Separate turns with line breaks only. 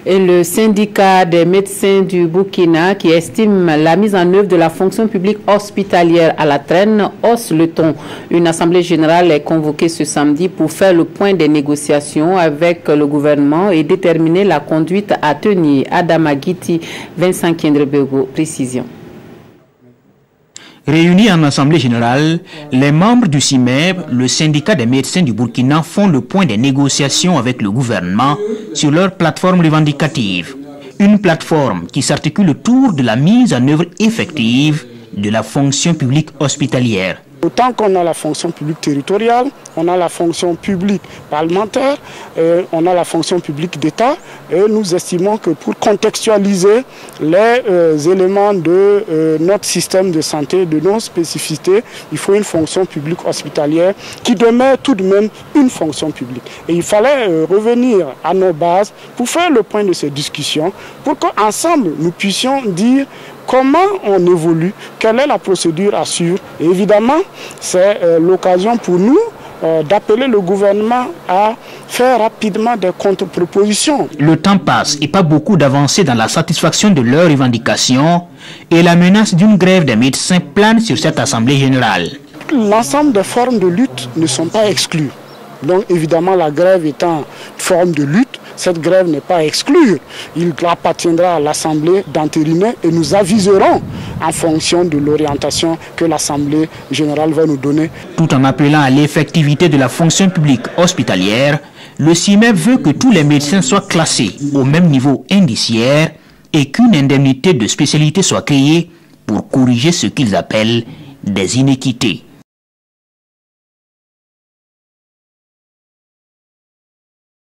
Et le syndicat des médecins du Burkina, qui estime la mise en œuvre de la fonction publique hospitalière à la traîne, hausse le ton. Une assemblée générale est convoquée ce samedi pour faire le point des négociations avec le gouvernement et déterminer la conduite à tenir. Adama Guiti, Vincent Kendrebego, précision.
Réunis en assemblée générale, les membres du CIMEB, le syndicat des médecins du Burkina, font le point des négociations avec le gouvernement sur leur plateforme revendicative. Une plateforme qui s'articule autour de la mise en œuvre effective de la fonction publique hospitalière.
Autant qu'on a la fonction publique territoriale, on a la fonction publique parlementaire, on a la fonction publique d'État, et nous estimons que pour contextualiser les éléments de notre système de santé, de nos spécificités, il faut une fonction publique hospitalière qui demeure tout de même une fonction publique. Et il fallait revenir à nos bases pour faire le point de ces discussions, pour qu'ensemble nous puissions dire comment on évolue, quelle est la procédure à suivre. Et évidemment, c'est l'occasion pour nous d'appeler le gouvernement à faire rapidement des contre-propositions.
Le temps passe et pas beaucoup d'avancées dans la satisfaction de leurs revendications et la menace d'une grève des médecins plane sur cette assemblée générale.
L'ensemble des formes de lutte ne sont pas exclues. Donc évidemment, la grève étant une forme de lutte, cette grève n'est pas exclue. Il appartiendra à l'Assemblée d'entériner et nous aviserons en fonction de l'orientation que l'Assemblée générale va nous donner.
Tout en appelant à l'effectivité de la fonction publique hospitalière, le CIMEB veut que tous les médecins soient classés au même niveau indiciaire et qu'une indemnité de spécialité soit créée pour corriger ce qu'ils appellent des inéquités.